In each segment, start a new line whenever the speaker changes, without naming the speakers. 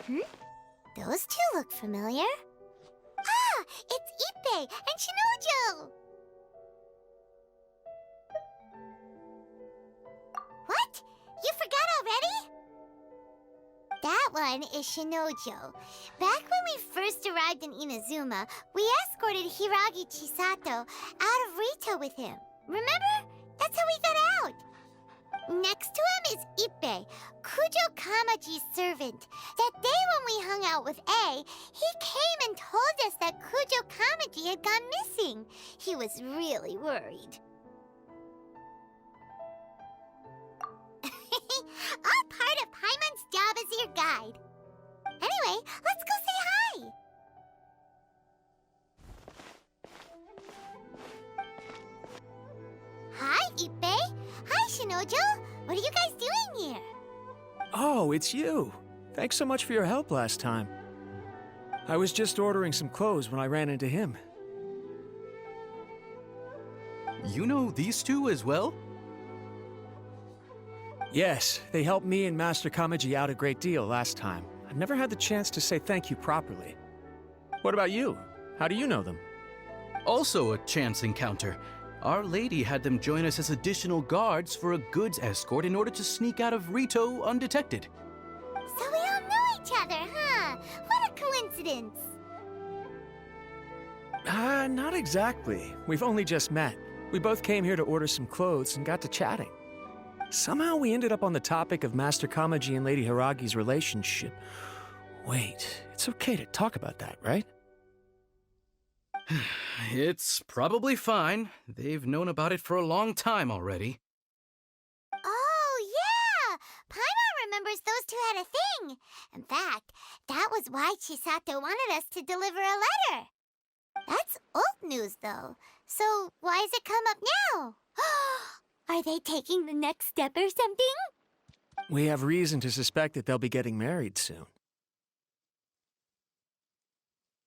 Hmm? Those two look familiar. Ah! It's Ippei and Shinojo! What? You forgot already? That one is Shinojo. Back when we first arrived in Inazuma, we escorted Hiragi Chisato out of Rito with him. Remember? That's how we got out. Next to him is Ippei, Kujo Kamaji's servant. That day when we hung out with A, he came and told us that Kujo Kamaji had gone missing. He was really worried. All part of Paimon's job as your guide. Anyway, let's go say hi. Hi, Ippei. Hi, Shinojo. What are you guys doing here?
Oh, it's you. Thanks so much for your help last time. I was just ordering some clothes when I ran into him.
You know these two as well?
Yes, they helped me and Master Kamaji out a great deal last time. I've never had the chance to say thank you properly. What about you? How do you know them?
Also a chance encounter. Our Lady had them join us as additional guards for a goods escort in order to sneak out of Rito undetected.
So we all know each other, huh? What a coincidence.
Not exactly. We've only just met. We both came here to order some clothes and got to chatting. Somehow we ended up on the topic of Master Kamaji and Lady Hiragi's relationship. Wait, it's okay to talk about that, right?
It's probably fine. They've known about it for a long time already.
Oh, yeah! Paimon remembers those two had a thing. In fact, that was why Chisato wanted us to deliver a letter. That's old news, though. So why has it come up now? Are they taking the next step or something?
We have reason to suspect that they'll be getting married soon.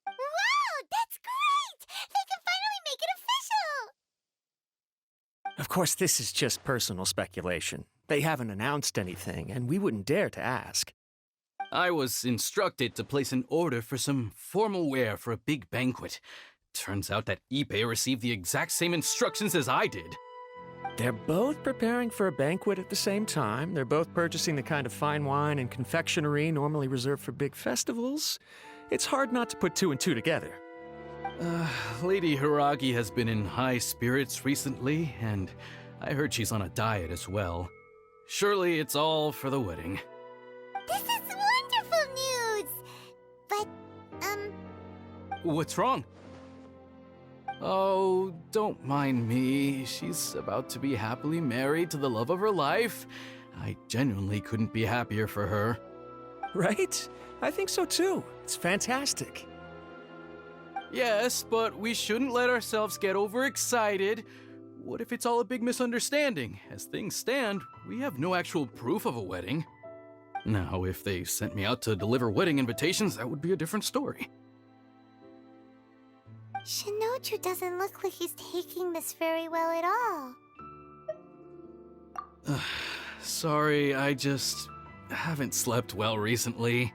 Wow, that's great! They can finally make it official!
Of course, this is just personal speculation. They haven't announced anything, and we wouldn't dare to ask.
I was instructed to place an order for some formal wear for a big banquet. Turns out that Ippei received the exact same instructions as I did.
They're both preparing for a banquet at the same time. They're both purchasing the kind of fine wine and confectionery normally reserved for big festivals. It's hard not to put two and two together.
Lady Hiragi has been in high spirits recently, and I heard she's on a diet as well. Surely it's all for the wedding.
This is wonderful news! But,
What's wrong? Oh, don't mind me. She's about to be happily married to the love of her life. I genuinely couldn't be happier for her.
Right? I think so too. It's fantastic.
Yes, but we shouldn't let ourselves get overexcited. What if it's all a big misunderstanding? As things stand, we have no actual proof of a wedding. Now, if they sent me out to deliver wedding invitations, that would be a different story.
Shinoju doesn't look like he's taking this very well at all.
Sorry, I just haven't slept well recently.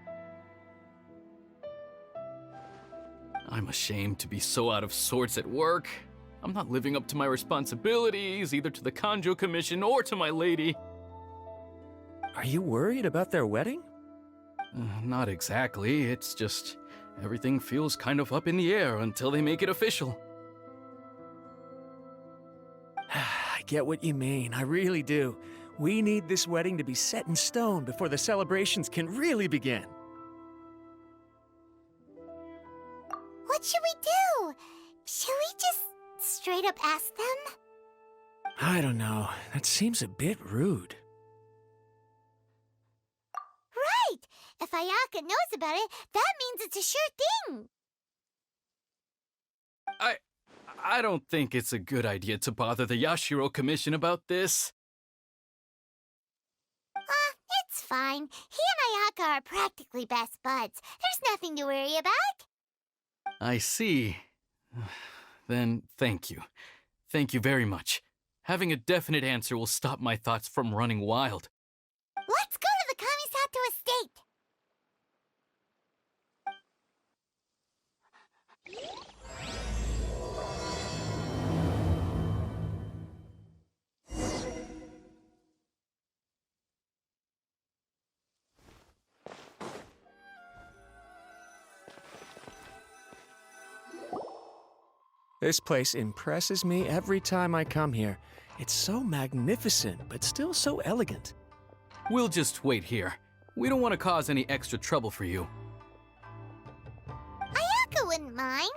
I'm ashamed to be so out of sorts at work. I'm not living up to my responsibilities, either to the Kanjo Commission or to my lady.
Are you worried about their wedding?
Not exactly, it's just everything feels kind of up in the air until they make it official.
I get what you mean, I really do. We need this wedding to be set in stone before the celebrations can really begin.
What should we do? Should we just straight up ask them?
I don't know. That seems a bit rude.
Right! If Ayaka knows about it, that means it's a sure thing!
I don't think it's a good idea to bother the Yashiro Commission about this.
It's fine. He and Ayaka are practically best buds. There's nothing to worry about.
I see. Then thank you. Thank you very much. Having a definite answer will stop my thoughts from running wild.
Let's go to the Kamisato estate!
This place impresses me every time I come here. It's so magnificent, but still so elegant.
We'll just wait here. We don't want to cause any extra trouble for you.
Ayaka wouldn't mind.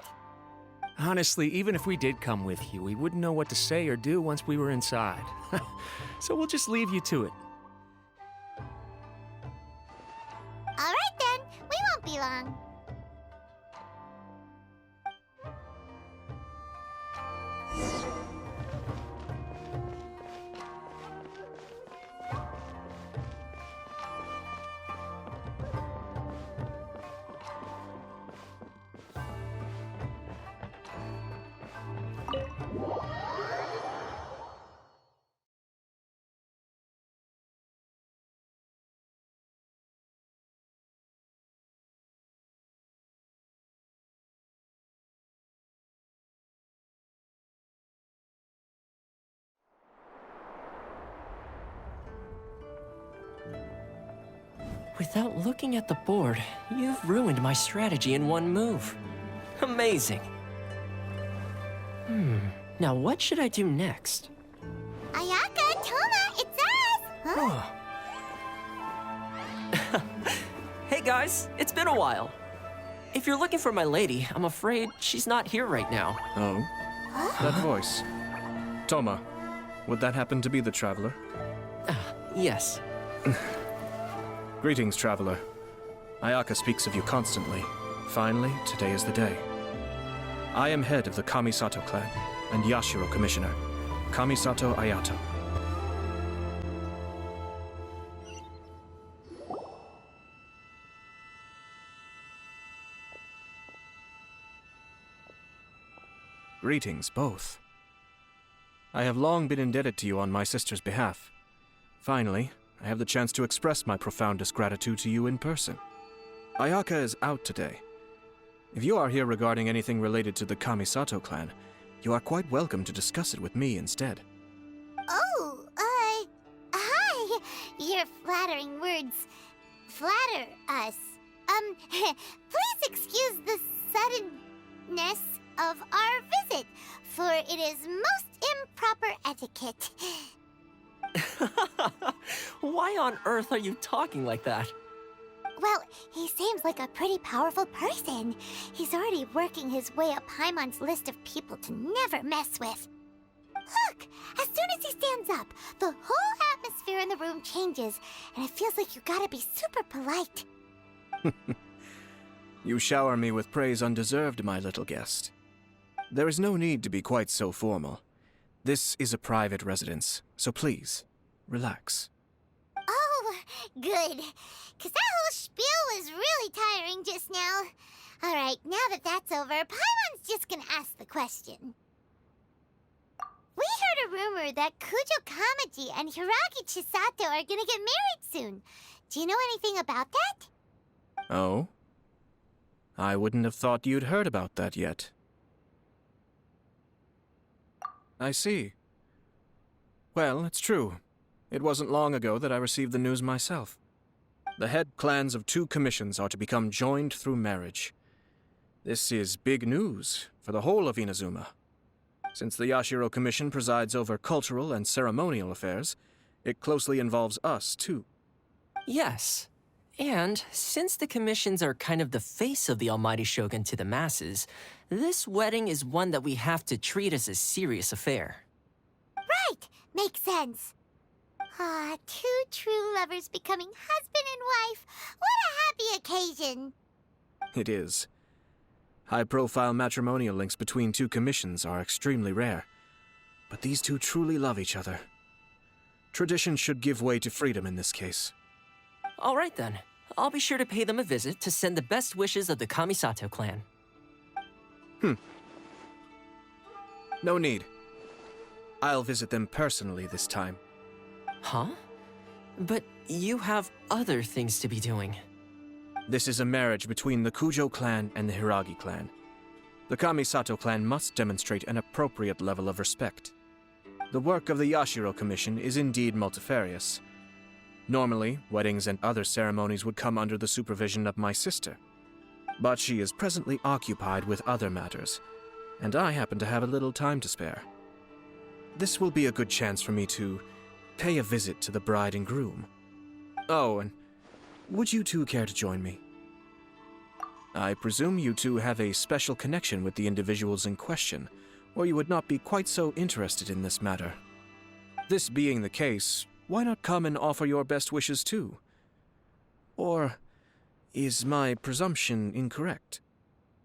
Honestly, even if we did come with you, we wouldn't know what to say or do once we were inside. So we'll just leave you to it.
All right then, we won't be long.
Without looking at the board, you've ruined my strategy in one move. Amazing. Now what should I do next?
Ayaka, Toma, it's us! Huh?
Hey guys, it's been a while. If you're looking for my lady, I'm afraid she's not here right now.
Oh? That voice. Toma, would that happen to be the traveler?
Yes.
Greetings, traveler. Ayaka speaks of you constantly. Finally, today is the day. I am head of the Kamisato clan and Yashiro commissioner, Kamisato Ayato. Greetings, both. I have long been indebted to you on my sister's behalf. Finally, I have the chance to express my profoundest gratitude to you in person. Ayaka is out today. If you are here regarding anything related to the Kamisato clan, you are quite welcome to discuss it with me instead.
Oh, hi. Your flattering words flatter us. Please excuse the suddenness of our visit, for it is most improper etiquette.
Why on earth are you talking like that?
Well, he seems like a pretty powerful person. He's already working his way up Paimon's list of people to never mess with. Look! As soon as he stands up, the whole atmosphere in the room changes, and it feels like you gotta be super polite.
You shower me with praise undeserved, my little guest. There is no need to be quite so formal. This is a private residence, so please, relax.
Oh, good. 'Cause that whole spiel was really tiring just now. Alright, now that that's over, Paimon's just gonna ask the question. We heard a rumor that Kujo Kamaji and Hiragi Chisato are gonna get married soon. Do you know anything about that?
Oh? I wouldn't have thought you'd heard about that yet. I see. Well, it's true. It wasn't long ago that I received the news myself. The head clans of 2 commissions are to become joined through marriage. This is big news for the whole of Inazuma. Since the Yashiro Commission presides over cultural and ceremonial affairs, it closely involves us, too.
Yes. And since the commissions are kind of the face of the Almighty Shogun to the masses, this wedding is one that we have to treat as a serious affair.
Right! Makes sense. Ah, 2 true lovers becoming husband and wife. What a happy occasion!
It is. High-profile matrimonial links between 2 commissions are extremely rare. But these 2 truly love each other. Tradition should give way to freedom in this case.
All right then. I'll be sure to pay them a visit to send the best wishes of the Kamisato clan.
No need. I'll visit them personally this time.
Huh? But you have other things to be doing.
This is a marriage between the Kujo clan and the Hiragi clan. The Kamisato clan must demonstrate an appropriate level of respect. The work of the Yashiro Commission is indeed multifarious. Normally, weddings and other ceremonies would come under the supervision of my sister. But she is presently occupied with other matters, and I happen to have a little time to spare. This will be a good chance for me to pay a visit to the bride and groom. Oh, and would you two care to join me? I presume you two have a special connection with the individuals in question, or you would not be quite so interested in this matter. This being the case, why not come and offer your best wishes too? Or is my presumption incorrect?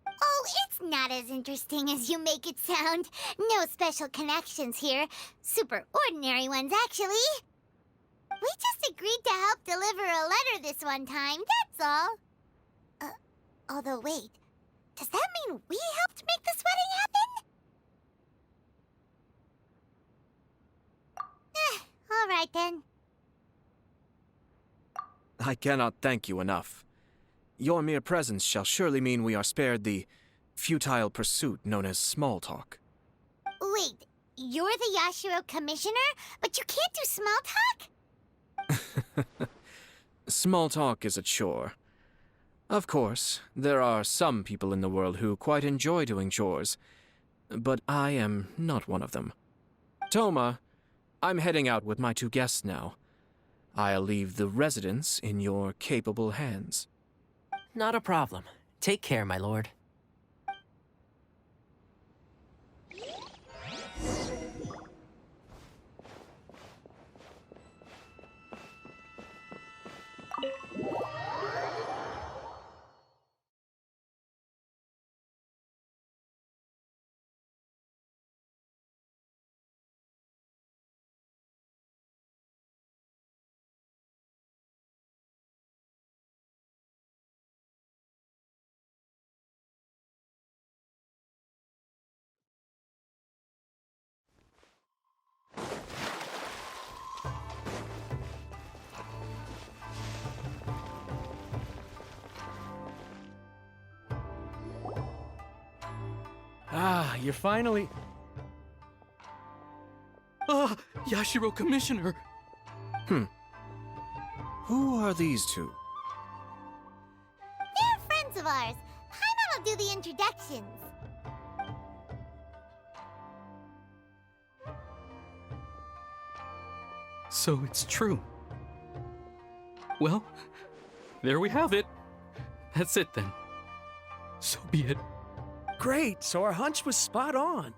Oh, it's not as interesting as you make it sound. No special connections here. Super ordinary ones, actually. We just agreed to help deliver a letter this one time, that's all. Although, wait. Does that mean we helped make this wedding happen? All right then.
I cannot thank you enough. Your mere presence shall surely mean we are spared the futile pursuit known as small talk.
Wait, you're the Yashiro Commissioner, but you can't do small talk?
Small talk is a chore. Of course, there are some people in the world who quite enjoy doing chores, but I am not one of them. Toma, I'm heading out with my two guests now. I'll leave the residence in your capable hands.
Not a problem. Take care, my lord.
Ah, you're finally...
Ah, Yashiro Commissioner!
Who are these two?
They're friends of ours. Paimon will do the introductions.
So it's true. Well, there we have it. That's it then. So be it.
Great, so our hunch was spot on.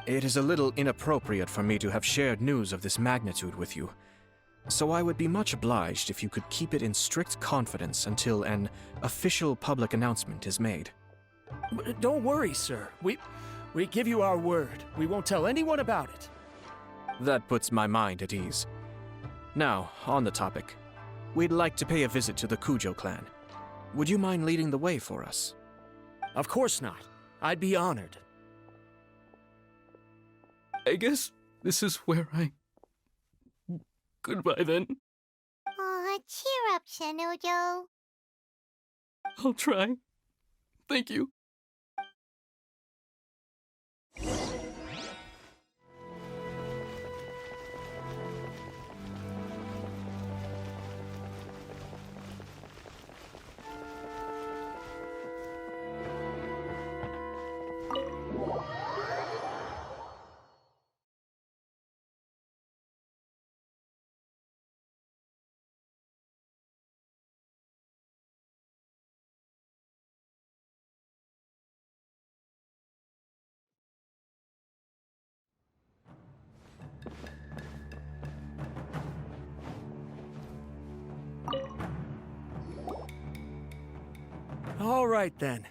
It is a little inappropriate for me to have shared news of this magnitude with you, so I would be much obliged if you could keep it in strict confidence until an official public announcement is made.
Don't worry, sir. We give you our word. We won't tell anyone about it.
That puts my mind at ease. Now, on the topic. We'd like to pay a visit to the Kujo clan. Would you mind leading the way for us?
Of course not. I'd be honored.
I guess this is where I... Goodbye then.
Aw, cheer up, Shinojo.
I'll try. Thank you.
All right, then.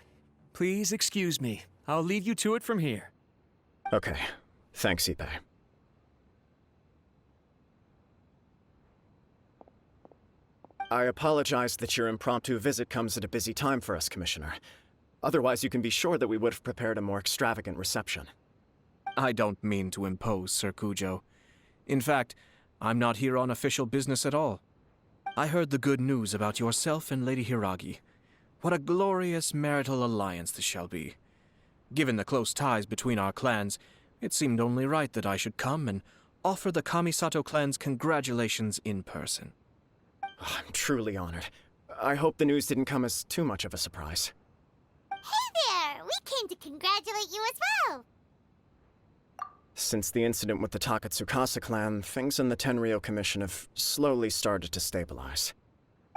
Please excuse me. I'll leave you to it from here.
Okay. Thanks, Ippei. I apologize that your impromptu visit comes at a busy time for us, Commissioner. Otherwise, you can be sure that we would have prepared a more extravagant reception.
I don't mean to impose, Sir Kujo. In fact, I'm not here on official business at all. I heard the good news about yourself and Lady Hiragi. What a glorious marital alliance this shall be. Given the close ties between our clans, it seemed only right that I should come and offer the Kamisato clans congratulations in person.
I'm truly honored. I hope the news didn't come as too much of a surprise.
Hey there! We came to congratulate you as well!
Since the incident with the Takatsukasa clan, things in the Tenryou Commission have slowly started to stabilize.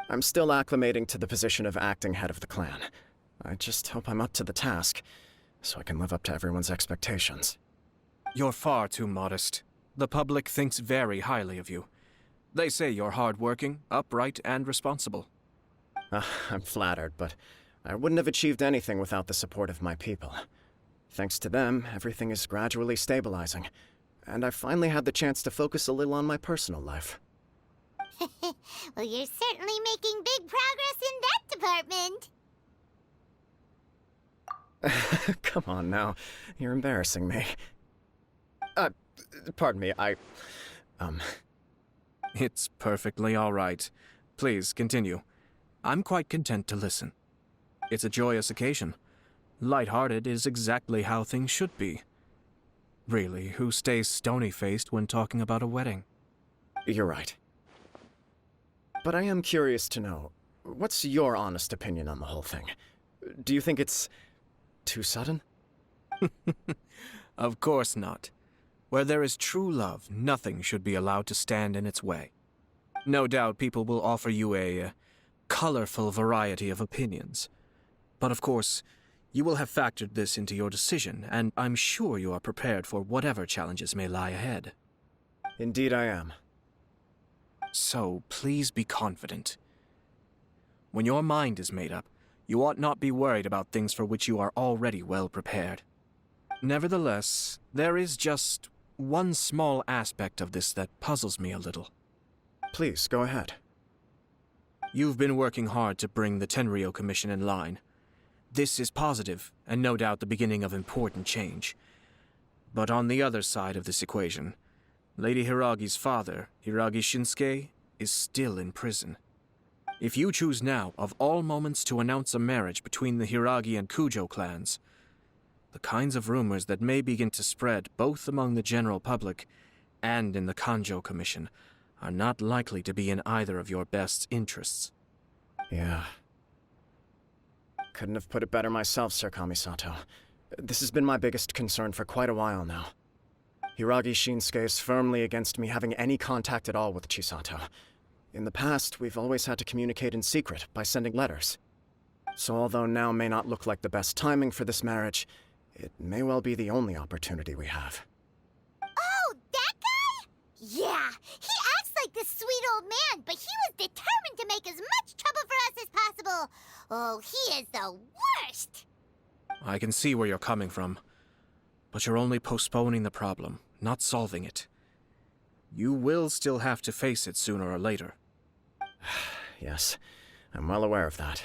I'm still acclimating to the position of acting head of the clan. I just hope I'm up to the task, so I can live up to everyone's expectations.
You're far too modest. The public thinks very highly of you. They say you're hardworking, upright, and responsible.
I'm flattered, but I wouldn't have achieved anything without the support of my people. Thanks to them, everything is gradually stabilizing, and I finally had the chance to focus a little on my personal life.
Well, you're certainly making big progress in that department.
Come on now, you're embarrassing me. Pardon me,
It's perfectly all right. Please, continue. I'm quite content to listen. It's a joyous occasion. Light-hearted is exactly how things should be. Really, who stays stony-faced when talking about a wedding?
You're right. But I am curious to know, what's your honest opinion on the whole thing? Do you think it's too sudden?
Of course not. Where there is true love, nothing should be allowed to stand in its way. No doubt people will offer you a colorful variety of opinions. But of course, you will have factored this into your decision, and I'm sure you are prepared for whatever challenges may lie ahead.
Indeed I am.
So, please be confident. When your mind is made up, you ought not be worried about things for which you are already well prepared. Nevertheless, there is just one small aspect of this that puzzles me a little.
Please, go ahead.
You've been working hard to bring the Tenryou Commission in line. This is positive, and no doubt the beginning of important change. But on the other side of this equation, Lady Hiragi's father, Hiragi Shinsuke, is still in prison. If you choose now, of all moments, to announce a marriage between the Hiragi and Kujo clans, the kinds of rumors that may begin to spread both among the general public and in the Kanjo Commission are not likely to be in either of your best interests.
Yeah. Couldn't have put it better myself, Sir Kamisato. This has been my biggest concern for quite a while now. Hiragi Shinsuke is firmly against me having any contact at all with Chisato. In the past, we've always had to communicate in secret by sending letters. So although now may not look like the best timing for this marriage, it may well be the only opportunity we have.
Oh, that guy? Yeah, he acts like this sweet old man, but he was determined to make as much trouble for us as possible. Oh, he is the worst!
I can see where you're coming from, but you're only postponing the problem, not solving it. You will still have to face it sooner or later.
Yes, I'm well aware of that.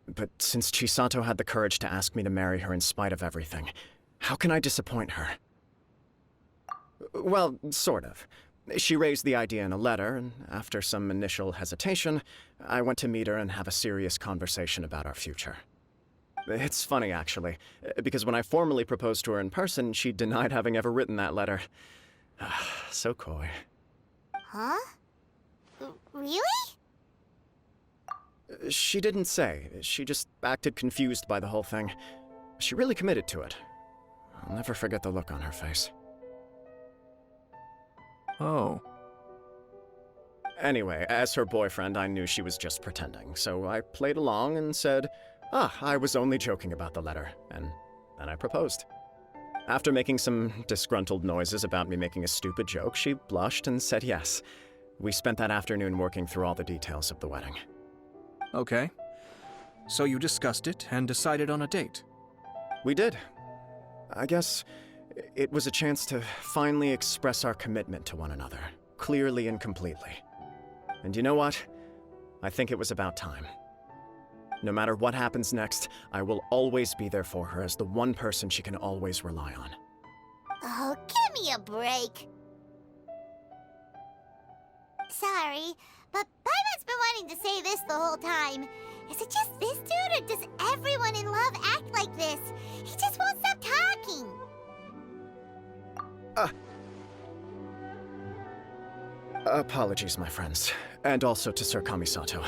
But since Chisato had the courage to ask me to marry her in spite of everything, how can I disappoint her? Well, sort of. She raised the idea in a letter, and after some initial hesitation, I went to meet her and have a serious conversation about our future. It's funny, actually, because when I formally proposed to her in person, she denied having ever written that letter. So coy.
Huh? Really?
She didn't say. She just acted confused by the whole thing. She really committed to it. I'll never forget the look on her face.
Oh.
Anyway, as her boyfriend, I knew she was just pretending, so I played along and said, I was only joking about the letter, and then I proposed. After making some disgruntled noises about me making a stupid joke, she blushed and said yes. We spent that afternoon working through all the details of the wedding.
Okay. So you discussed it and decided on a date?
We did. I guess it was a chance to finally express our commitment to one another, clearly and completely. And you know what? I think it was about time. No matter what happens next, I will always be there for her as the one person she can always rely on.
Oh, give me a break. Sorry, but Paimon's been wanting to say this the whole time. Is it just this dude, or does everyone in love act like this? He just won't stop talking.
Apologies, my friends. And also to Sir Kamisato.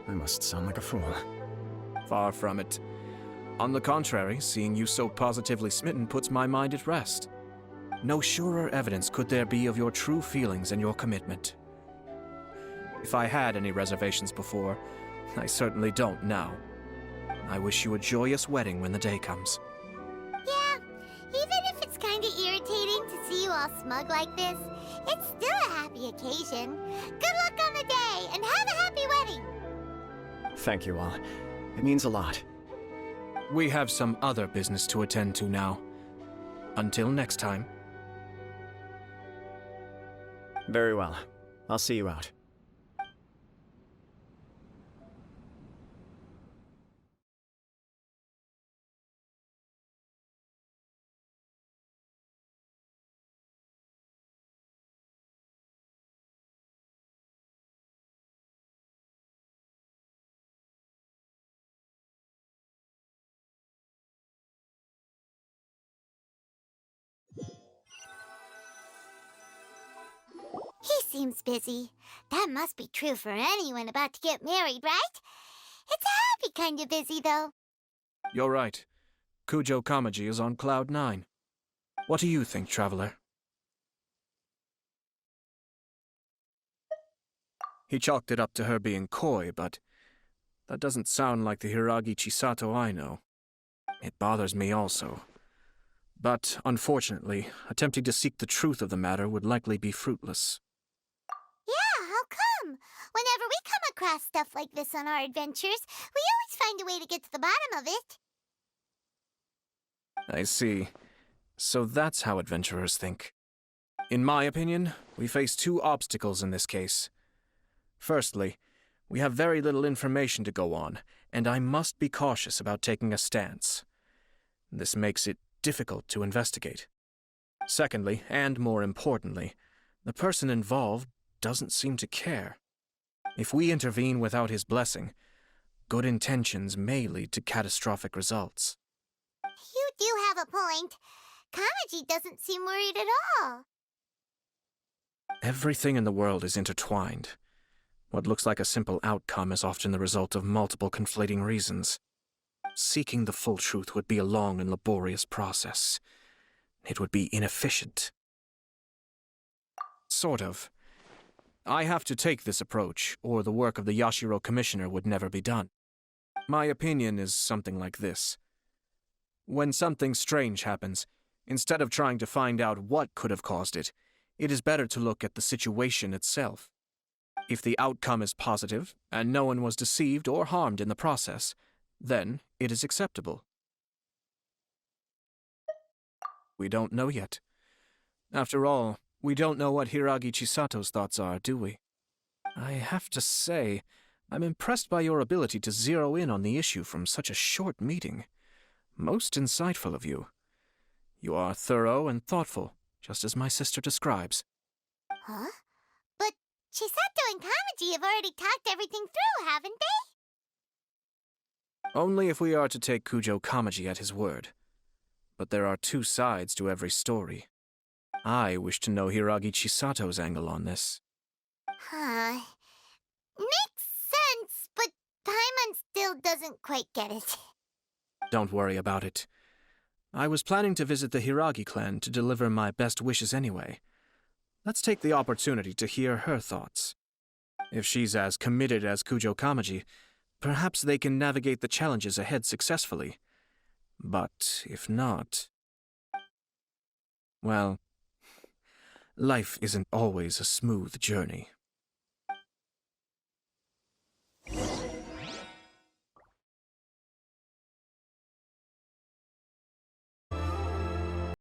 I must sound like a fool.
Far from it. On the contrary, seeing you so positively smitten puts my mind at rest. No surer evidence could there be of your true feelings and your commitment. If I had any reservations before, I certainly don't now. I wish you a joyous wedding when the day comes.
Yeah, even if it's kinda irritating to see you all smug like this, it's still a happy occasion. Good luck on the day, and have a happy wedding!
Thank you all. It means a lot.
We have some other business to attend to now. Until next time.
Very well. I'll see you out.
He seems busy. That must be true for anyone about to get married, right? It's a happy kind of busy, though.
You're right. Kujo Kamaji is on Cloud 9. What do you think, Traveler? He chalked it up to her being coy, but that doesn't sound like the Hiragi Chisato I know. It bothers me also. But, unfortunately, attempting to seek the truth of the matter would likely be fruitless.
Yeah, how come? Whenever we come across stuff like this on our adventures, we always find a way to get to the bottom of it.
I see. So that's how adventurers think. In my opinion, we face two obstacles in this case. Firstly, we have very little information to go on, and I must be cautious about taking a stance. This makes it difficult to investigate. Secondly, and more importantly, the person involved doesn't seem to care. If we intervene without his blessing, good intentions may lead to catastrophic results.
You do have a point. Kamaji doesn't seem worried at all.
Everything in the world is intertwined. What looks like a simple outcome is often the result of multiple conflating reasons. Seeking the full truth would be a long and laborious process. It would be inefficient. Sort of. I have to take this approach, or the work of the Yashiro Commissioner would never be done. My opinion is something like this. When something strange happens, instead of trying to find out what could have caused it, it is better to look at the situation itself. If the outcome is positive, and no one was deceived or harmed in the process, then it is acceptable. We don't know yet. After all, we don't know what Hiragi Chisato's thoughts are, do we? I have to say, I'm impressed by your ability to zero in on the issue from such a short meeting. Most insightful of you. You are thorough and thoughtful, just as my sister describes.
Huh? But Chisato and Kamaji have already talked everything through, haven't they?
Only if we are to take Kujo Kamaji at his word. But there are two sides to every story. I wish to know Hiragi Chisato's angle on this.
Huh. Makes sense, but Paimon still doesn't quite get it.
Don't worry about it. I was planning to visit the Hiragi clan to deliver my best wishes anyway. Let's take the opportunity to hear her thoughts. If she's as committed as Kujo Kamaji, perhaps they can navigate the challenges ahead successfully. But if not... well, life isn't always a smooth journey.